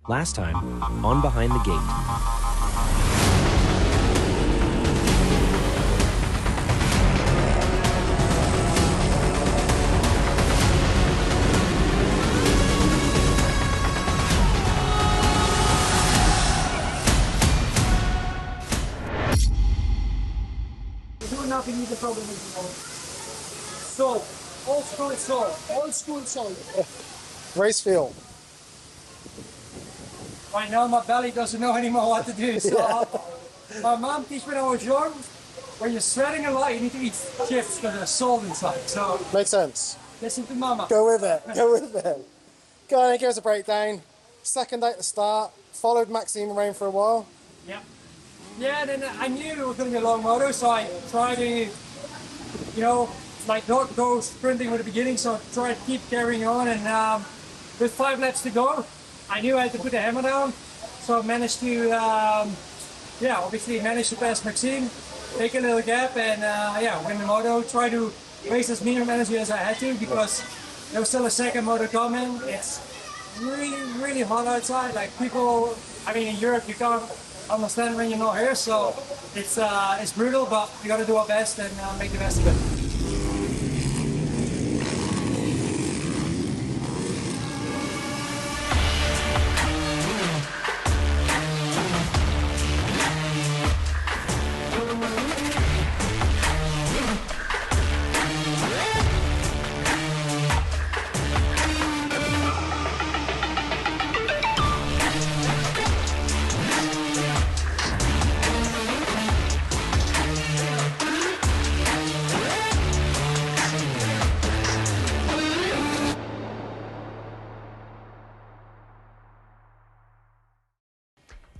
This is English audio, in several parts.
Last time, on Behind the Gate. Nothing with the problem is salt, old school salt. Race feel. Right now my belly doesn't know anymore what to do. So my mom teach me when I was young, when you're sweating a lot, you need to eat chips because there's salt inside. So makes sense. Listen to mama. Go with it. Go with it. Go on, give us a breakdown. Second day at the start. Followed Maxime around for a while. Yeah. Yeah, then I knew it was going to be a long moto, so I tried to, you know, like not go sprinting at the beginning, so I tried to keep carrying on, and with 5 laps to go, I knew I had to put the hammer down, so I managed to, yeah, obviously managed to pass Maxime, take a little gap, and yeah, win the moto, try to waste as minimum energy as I had to, because there was still a second moto coming. It's really, really hot outside, like people, I mean in Europe you can't understand when you're not here, so it's brutal, but we got to do our best and make the best of it.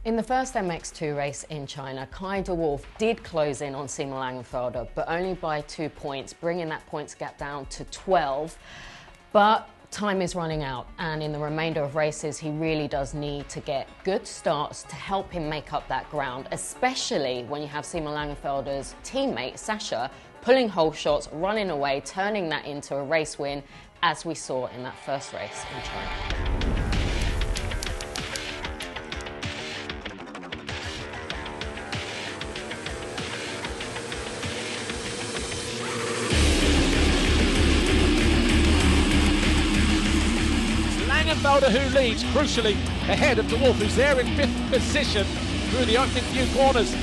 In the first MX2 race in China, Kai de Wolf did close in on Simon Langenfelder, but only by 2 points, bringing that points gap down to 12. But time is running out, and in the remainder of races, he really does need to get good starts to help him make up that ground, especially when you have Simon Langenfelder's teammate, Sasha, pulling hole shots, running away, turning that into a race win, as we saw in that first race in China. Langenfelder who leads, crucially, ahead of de Wolf, who's there in 5th position through the opening few corners.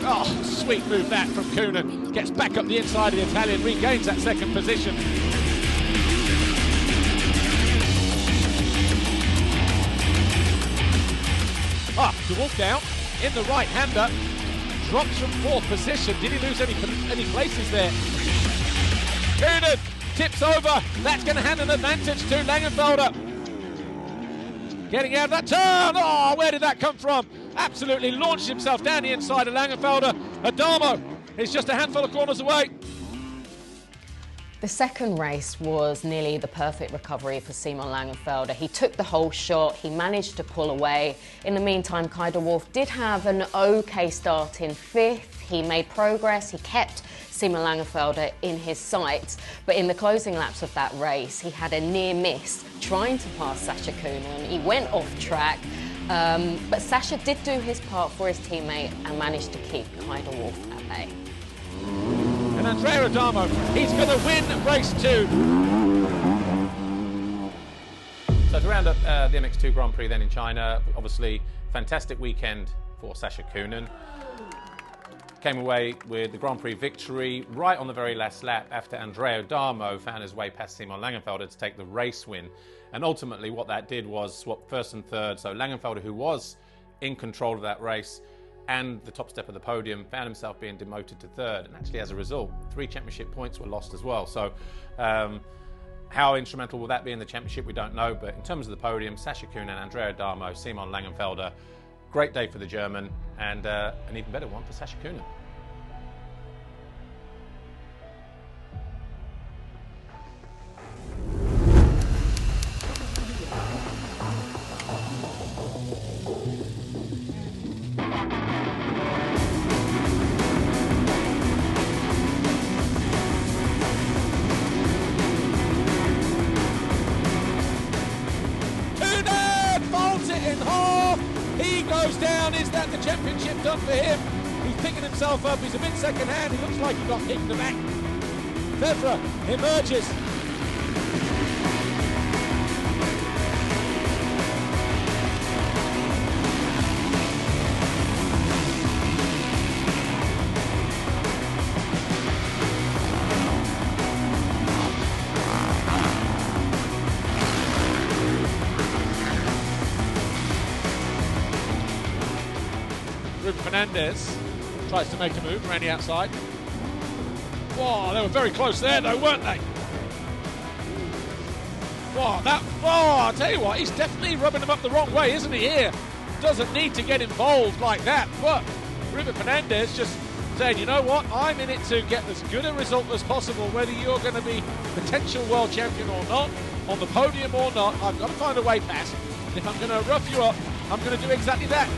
Oh, sweet move that from Kuhnen. Gets back up the inside of the Italian, regains that 2nd position. De Wolf down in the right-hander, drops from 4th position. Did he lose any places there? Kuhnen tips over. That's going to hand an advantage to Langenfelder. Getting out of that turn. Oh, where did that come from? Absolutely launched himself down the inside of Langenfelder. Adamo is just a handful of corners away. The second race was nearly the perfect recovery for Simon Langenfelder. He took the whole shot, he managed to pull away. In the meantime, Kai de Wolf did have an okay start in 5th. He made progress, he kept Simon Langenfelder in his sights, but in the closing laps of that race, he had a near miss trying to pass Sasha Kuhnen. He went off track, but Sasha did do his part for his teammate and managed to keep Kai de Wolf at bay. And Andrea Adamo, he's going to win race 2. So to round up the MX2 Grand Prix then in China, obviously fantastic weekend for Sasha Kuhnen. Came away with the Grand Prix victory right on the very last lap after Andrea Adamo found his way past Simon Langenfelder to take the race win. And ultimately what that did was swap 1st and 3rd. So Langenfelder, who was in control of that race and the top step of the podium, found himself being demoted to 3rd, and actually as a result 3 championship points were lost as well. So how instrumental will that be in the championship, we don't know, but in terms of the podium, Sasha Kuhnen, Andrea Adamo, Simon Langenfelder, great day for the German, and an even better one for Sasha Kuhnen. it in. Oh, he goes down. Is that the championship done for him? He's picking himself up. He's a bit second hand. He looks like he got kicked in the back. Febvre emerges. Fernandez tries to make a move around the outside. Whoa, they were very close there though, weren't they? Whoa, I'll tell you what, he's definitely rubbing them up the wrong way, isn't he, here? Doesn't need to get involved like that, but Febvre Fernandez just saying, you know what, I'm in it to get as good a result as possible, whether you're going to be potential world champion or not, on the podium or not, I've got to find a way past. And if I'm going to rough you up, I'm going to do exactly that.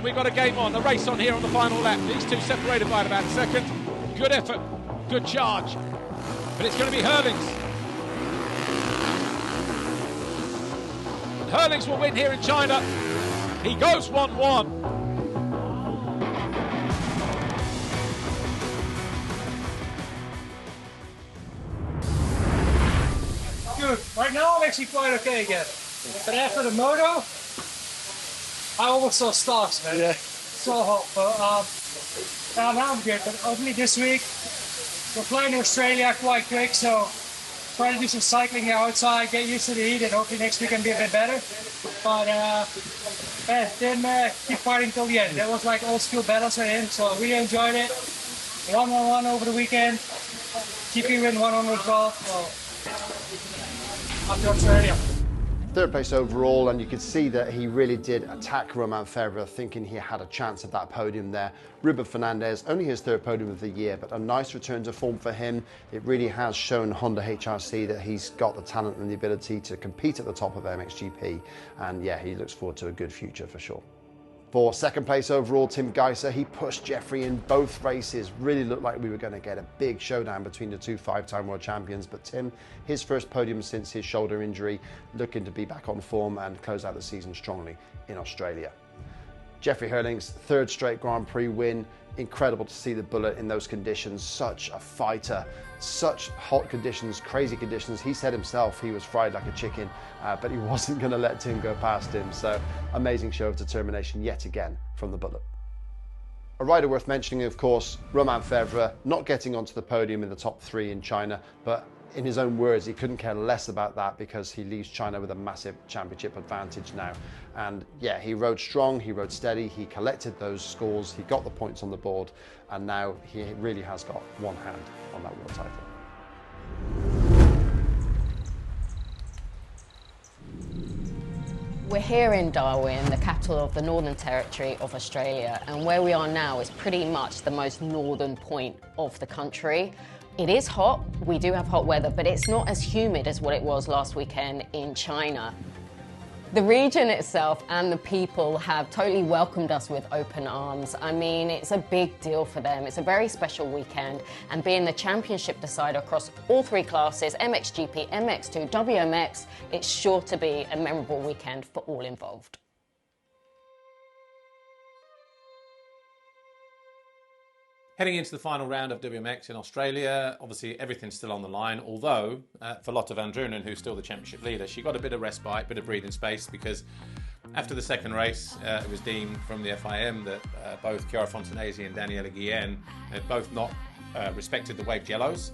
We've got a game on, a race on here on the final lap. These two separated by about a second. Good effort, good charge. But it's going to be Herlings. Herlings will win here in China. He goes 1-1. Good. Right now I'm actually quite okay again. But after the moto, I almost saw stars, man. Yeah. So hot. But now I'm good. But only this week, we're flying to Australia quite quick, so try to do some cycling outside, get used to the heat, and hopefully next week can be a bit better. But then keep fighting till the end. That was like old school battles for him, so I really enjoyed it. 1-on-1 over the weekend. GP win 1-on-1 as well. So, up to Australia. Third place overall, and you could see that he really did attack Romain Febvre, thinking he had a chance at that podium there. Febvre Fernandez, only his third podium of the year, but a nice return to form for him. It really has shown Honda HRC that he's got the talent and the ability to compete at the top of MXGP, and yeah, he looks forward to a good future for sure. For second place overall, Tim Geiser, he pushed Jeffrey in both races. Really looked like we were going to get a big showdown between the two five-time world champions. But Tim, his first podium since his shoulder injury, looking to be back on form and close out the season strongly in Australia. Jeffrey Herlings, third straight Grand Prix win. Incredible to see the bullet in those conditions. Such a fighter, such hot conditions, crazy conditions. He said himself he was fried like a chicken, but he wasn't going to let Tim go past him. So amazing show of determination yet again from the bullet. A rider worth mentioning, of course, Romain Febvre, not getting onto the podium in the top 3 in China, but in his own words, he couldn't care less about that because he leaves China with a massive championship advantage now. And yeah, he rode strong, he rode steady, he collected those scores, he got the points on the board, and now he really has got one hand on that world title. We're here in Darwin, the capital of the Northern Territory of Australia, and where we are now is pretty much the most northern point of the country. It is hot, we do have hot weather, but it's not as humid as what it was last weekend in China. The region itself and the people have totally welcomed us with open arms. I mean, it's a big deal for them. It's a very special weekend, and being the championship decider across all 3 classes, MXGP, MX2, WMX, it's sure to be a memorable weekend for all involved. Heading into the final round of WMX in Australia, obviously everything's still on the line, although for Lotte van Drunen, who's still the championship leader, she got a bit of respite, bit of breathing space, because after the second race, it was deemed from the FIM that both Chiara Fontanesi and Daniela Guillen had both not respected the waved yellows,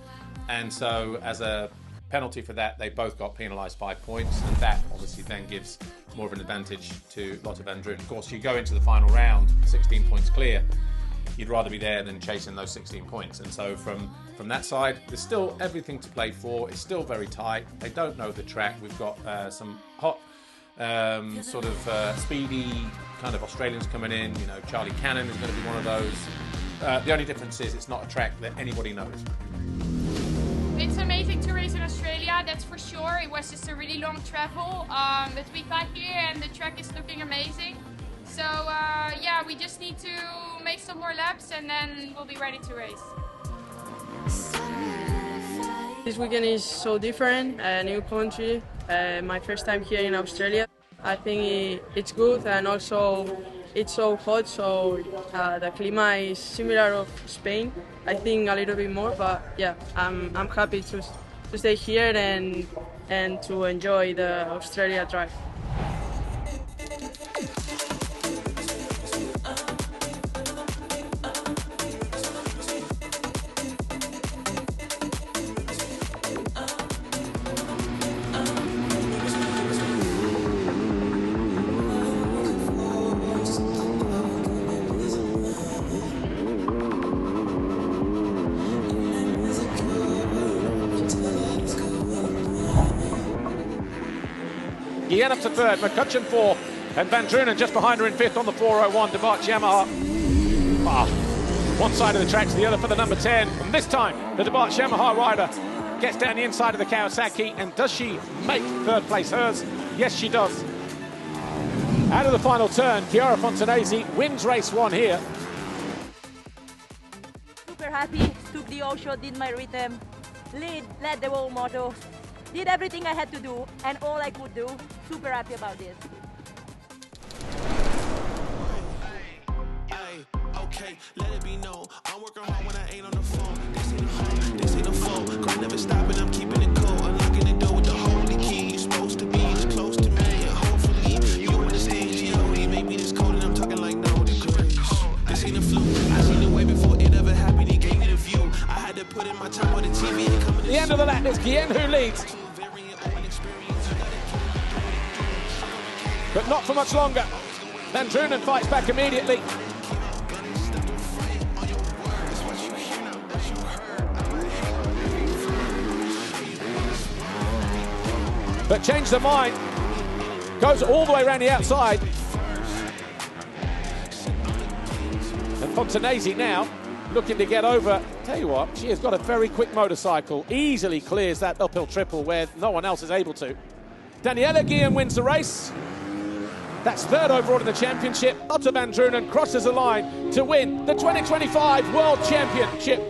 and so as a penalty for that, they both got penalised 5 points, and that obviously then gives more of an advantage to Lotte van Drunen. Of course, you go into the final round, 16 points clear. You'd rather be there than chasing those 16 points. And so from that side, there's still everything to play for. It's still very tight. They don't know the track. We've got some hot, speedy kind of Australians coming in. You know, Charlie Cannon is going to be one of those. The only difference is it's not a track that anybody knows. It's amazing to race in Australia. Australia, that's for sure. It was just a really long travel, but we got here and the track is looking amazing. So yeah, we just need to make some more laps and then we'll be ready to race. This weekend is so different, a new country, my first time here in Australia. I think it's good, and also it's so hot, so the climate is similar of Spain. I think a little bit more, but yeah, I'm happy to stay here and to enjoy the Australia drive. Guillen up to third, McCutcheon fourth, and Van Drunen just behind her in fifth on the 401. De Baert's Yamaha. One side of the track to the other for the number 10. And this time, the De Baert's Yamaha rider gets down the inside of the Kawasaki. And does she make third place hers? Yes, she does. Out of the final turn, Chiara Fontanesi wins race 1 here. Super happy, took the all shot, did my rhythm, led the whole moto. Did everything I had to do and all I could do. Super happy about this. Okay, let it be known. I'm working hard when I ain't on the phone. This ain't a home, this ain't a phone. Grind never stopping, I'm keeping it cold. Unlocking the door with the holy key. You're supposed to be this close to me, and hopefully you understand. G.O.D. make me this cold, and I'm talking like no degrees. This ain't a fluke. I seen it way before it ever happened. He gave me the view. I had to put in my time on the TV. The end of the lap is Guillen who leads. But not for much longer. Van Drunen fights back immediately. But changed their mind. Goes all the way around the outside. And Fontanesi now looking to get over. Tell you what, she has got a very quick motorcycle. Easily clears that uphill triple where no one else is able to. Daniela Guillen wins the race. That's third overall in the championship. Lotte Van Drunen crosses the line to win the 2025 World Championship.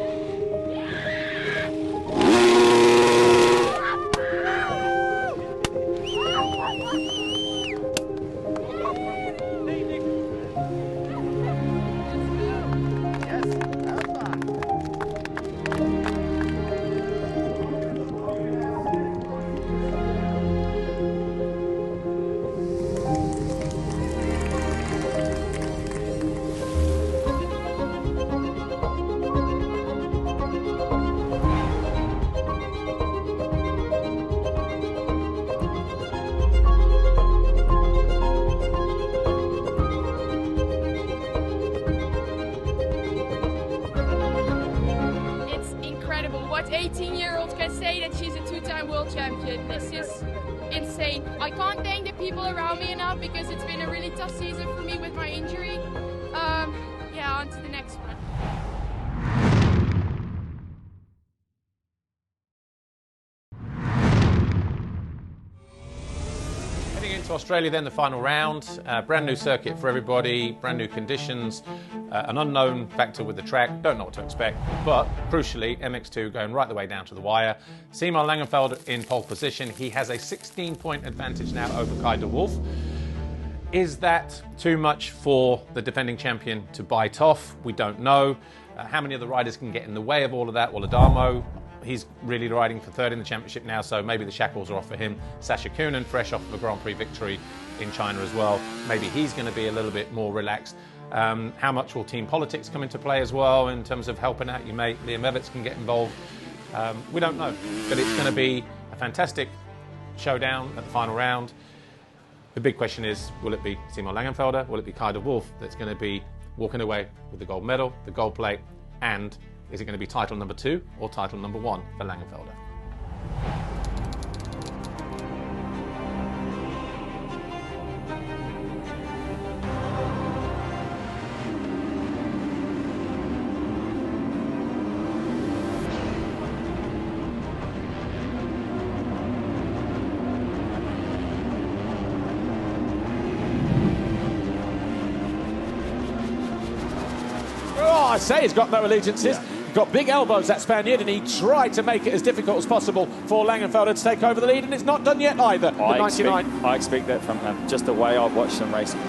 What 18-year-old can say that she's a two-time world champion? This is insane. I can't thank the people around me enough because it's been a really tough season for me with my injury. Yeah, on to the next one. Heading into Australia then, the final round. Brand new circuit for everybody, brand new conditions, an unknown factor with the track, don't know what to expect. But crucially, MX2 going right the way down to the wire. Simon Langenfeld in pole position. He has a 16-point advantage now over Kai de Wolf. Is that too much for the defending champion to bite off? We don't know. How many of the riders can get in the way of all of that? Well, Adamo, he's really riding for third in the championship now, so maybe the shackles are off for him. Sasha Coonan, fresh off of a Grand Prix victory in China as well. Maybe he's going to be a little bit more relaxed. How much will team politics come into play as well in terms of helping out your mate? Liam Everts can get involved. We don't know, but it's going to be a fantastic showdown at the final round. The big question is, will it be Simon Langenfelder? Will it be Kai de Wolf that's going to be walking away with the gold medal, the gold plate, and is it going to be title number 2 or title number 1 for Langenfelder? I say he's got no allegiances. He's got big elbows, that Spaniard, and he tried to make it as difficult as possible for Langenfelder to take over the lead, and it's not done yet either. I expect that from him, just the way I've watched him racing.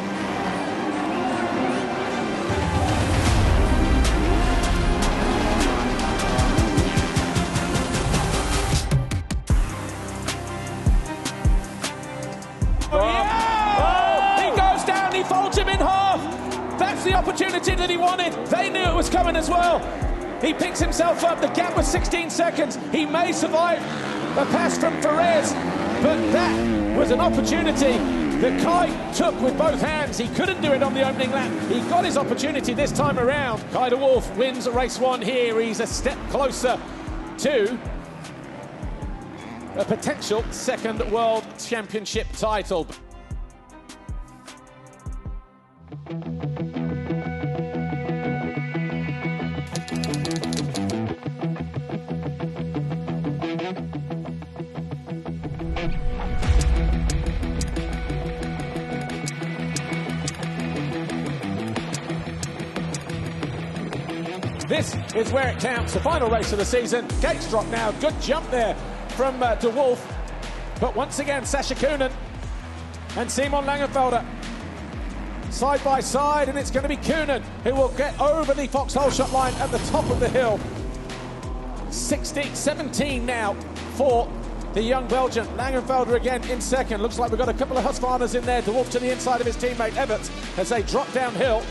He folds him in half. That's the opportunity that he wanted. They knew it was coming as well. He picks himself up. The gap was 16 seconds. He may survive a pass from Febvre, but that was an opportunity that Kai took with both hands. He couldn't do it on the opening lap. He got his opportunity this time around. Kai de Wolf wins race 1 here. He's a step closer to a potential second World Championship title. This is where it counts, the final race of the season. Gates drop now, good jump there from de Wolf. But once again, Sascha Kühnen and Simon Langenfelder side by side, and it's going to be Kühnen who will get over the foxhole shot line at the top of the hill. 17 now for the young Belgian. Langenfelder again in second. Looks like we've got a couple of Husqvarnas in there. de Wolf to the inside of his teammate Everts as they drop downhill.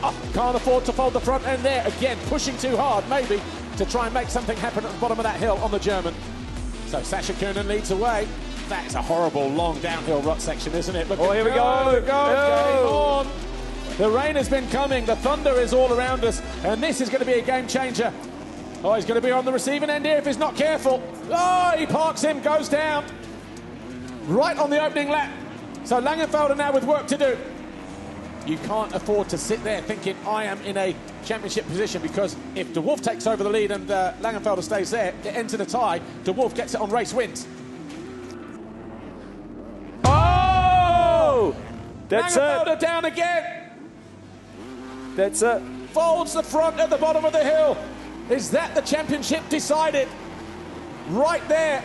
Oh, can't afford to fold the front end there. Again, pushing too hard, maybe, to try and make something happen at the bottom of that hill on the German. So Sascha Kühnen leads away. That is a horrible long downhill rut section, isn't it? Look, here we go. Game on. The rain has been coming. The thunder is all around us. And this is going to be a game changer. Oh, he's going to be on the receiving end here if he's not careful. Oh, he parks him, goes down. Right on the opening lap. So Langenfelder now with work to do. You can't afford to sit there thinking, I am in a championship position, because if de Wolf takes over the lead and Langenfelder stays there, it ends in a tie. De Wolf gets it on race wins. Oh! That's Langenfelder it. down again. That's it. Folds the front at the bottom of the hill. Is that the championship decided? Right there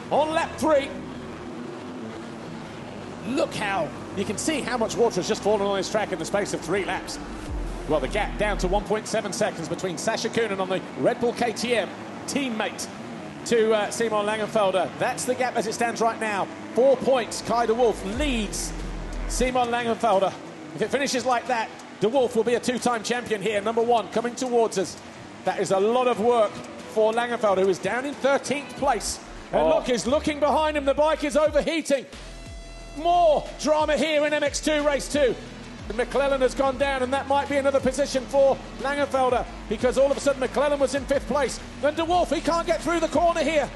on lap 3. Look how you can see how much water has just fallen on this track in the space of 3 laps. Well, the gap down to 1.7 seconds between Sascha Kühnen on the Red Bull KTM, teammate to Simon Langenfelder. That's the gap as it stands right now. 4 points. Kai de Wolf leads Simon Langenfelder. If it finishes like that, de Wolf will be a 2-time champion here. Number 1 coming towards us. That is a lot of work for Langenfelder, who is down in 13th place. And look, he's looking behind him. The bike is overheating. More drama here in MX2 race 2. McClellan has gone down, and that might be another position for Langenfelder, because all of a sudden McClellan was in 5th place. Then de Wolf, he can't get through the corner here.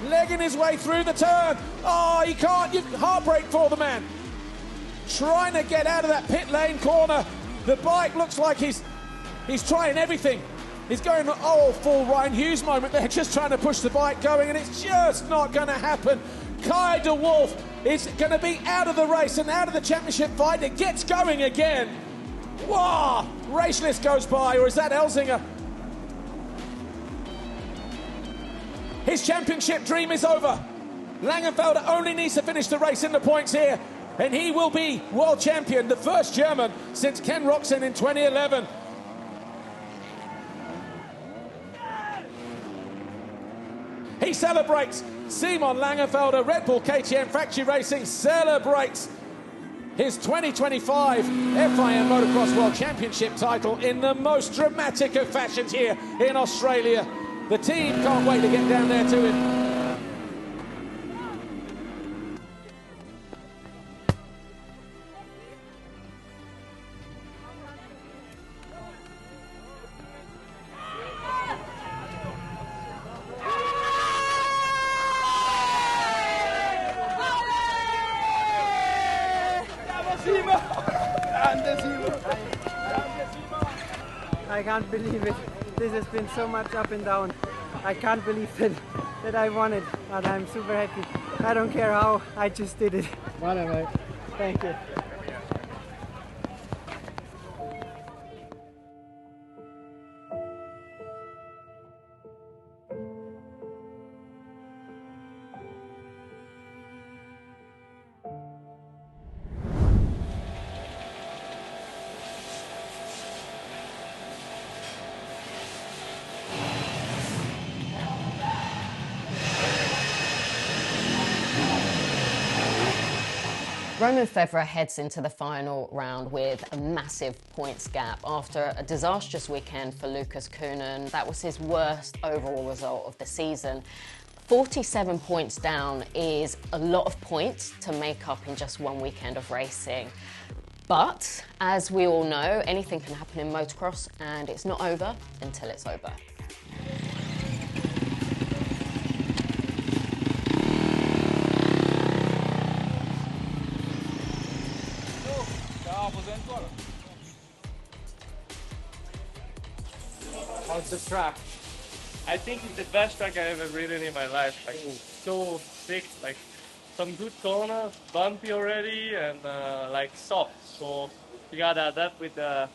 Legging his way through the turn. Oh, he can't. Heartbreak for the man. Trying to get out of that pit lane corner. The bike looks like he's trying everything. He's going, full Ryan Hughes moment. They're just trying to push the bike going, and it's just not going to happen. Kai de Wolf is going to be out of the race and out of the championship fight. It gets going again. Wow! Race list goes by, or is that Elzinger? His championship dream is over. Langenfelder only needs to finish the race in the points here, and he will be world champion, the first German since Ken Roczen in 2011. He celebrates. Simon Langenfelder, Red Bull KTM Factory Racing, celebrates his 2025 FIM Motocross World Championship title in the most dramatic of fashions here in Australia. The team can't wait to get down there to him. I can't believe it. This has been so much up and down. I can't believe that I won it, but I'm super happy. I don't care how, I just did it. Whatever. Thank you. Romain Febvre heads into the final round with a massive points gap after a disastrous weekend for Lucas Koenen. That was his worst overall result of the season. 47 points down is a lot of points to make up in just one weekend of racing. But, as we all know, anything can happen in motocross, and it's not over until it's over. How's the track? I think it's the best track I ever ridden in my life. Like, so thick, like some good corners, bumpy already, and like soft. So you gotta adapt with the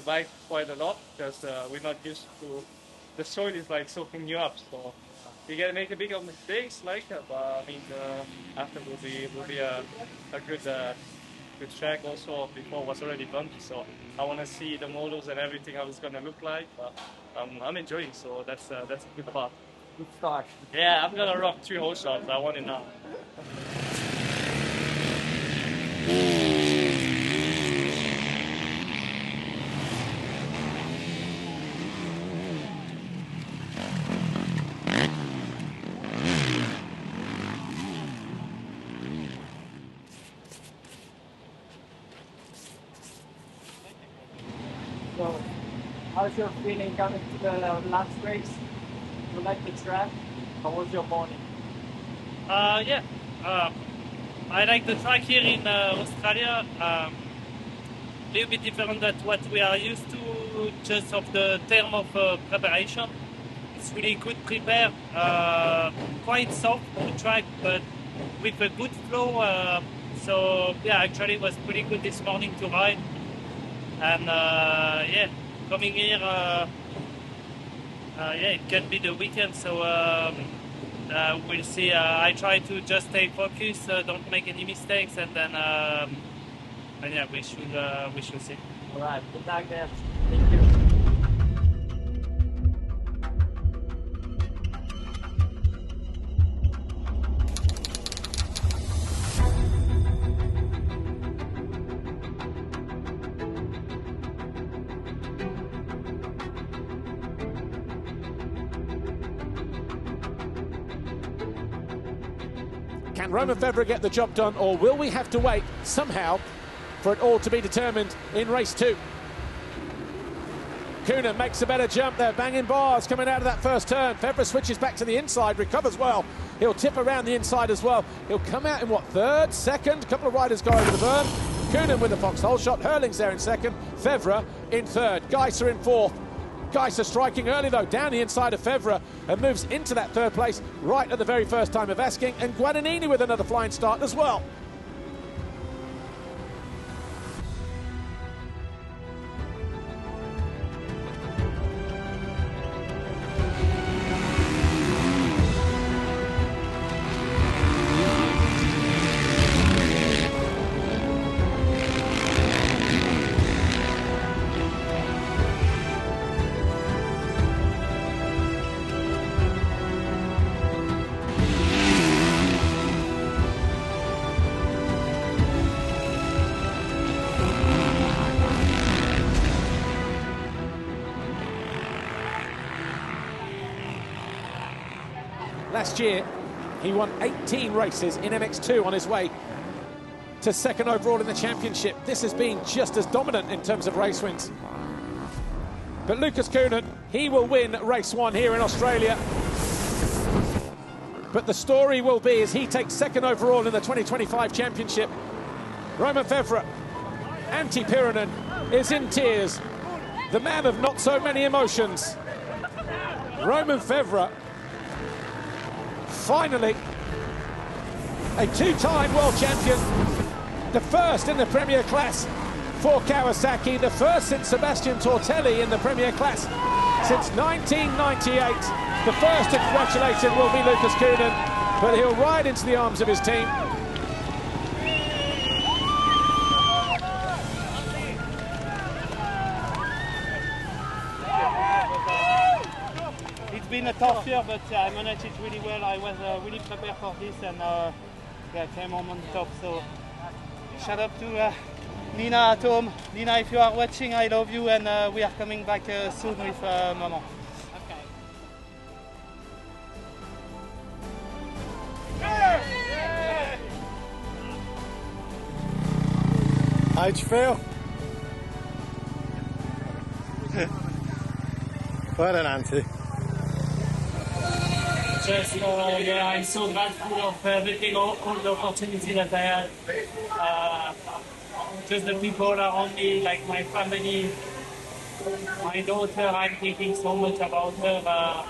bike quite a lot because we're not used to. The soil is like soaking you up, so you gotta make a big of mistakes. Like, but I mean, after will be a good track. Also, before was already bumpy, so I want to see the models and everything how it's gonna look like. But I'm enjoying, so that's a good part. Good start. Yeah, I'm gonna rock 3 whole shots. I want it now. So, how's your feeling coming to the last race? You like the track? How was your morning? Yeah. I like the track here in Australia. A little bit different than what we are used to, just of the term of preparation. It's really good prepare. Quite soft the track, but with a good flow. So yeah, actually it was pretty good this morning to ride. And yeah, coming here, yeah, it can be the weekend, so we'll see. I try to just stay focused, don't make any mistakes, and then yeah, we should see. All right, good luck there. Thank you. Can Romain Febvre get the job done, or will we have to wait somehow for it all to be determined in race 2? Koenen makes a better jump there, banging bars coming out of that first turn. Febvre switches back to the inside, recovers well. He'll tip around the inside as well. He'll come out in what, third, second? A couple of riders go over the berm. Koenen with the foxhole shot, Hurling's there in second, Febvre in third, Geiser in fourth. Geiser striking early though, down the inside of Febvre, and moves into that third place right at the very first time of asking, and Guadagnini with another flying start as well. Last year, he won 18 races in MX2 on his way to second overall in the championship. This has been just as dominant in terms of race wins. But Lucas Koenen, he will win race 1 here in Australia. But the story will be as he takes second overall in the 2025 championship. Romain Febvre, Antti Pyränen, is in tears. The man of not so many emotions. Romain Febvre, finally, a 2-time world champion, the first in the Premier class for Kawasaki, the first since Sebastian Tortelli in the Premier class since 1998. The first to congratulate him will be Lucas Koenen, but he'll ride into the arms of his team. It's been a tough year, but I managed it really well. I was really prepared for this, and yeah, came home on top. So shout out to Nina at home. Nina, if you are watching, I love you, and we are coming back soon with Maman. How'd you feel? Well done, Auntie. Just, yeah, I'm so grateful of everything, all the opportunity that I had. Just the people around me, like my family, my daughter, I'm thinking so much about her.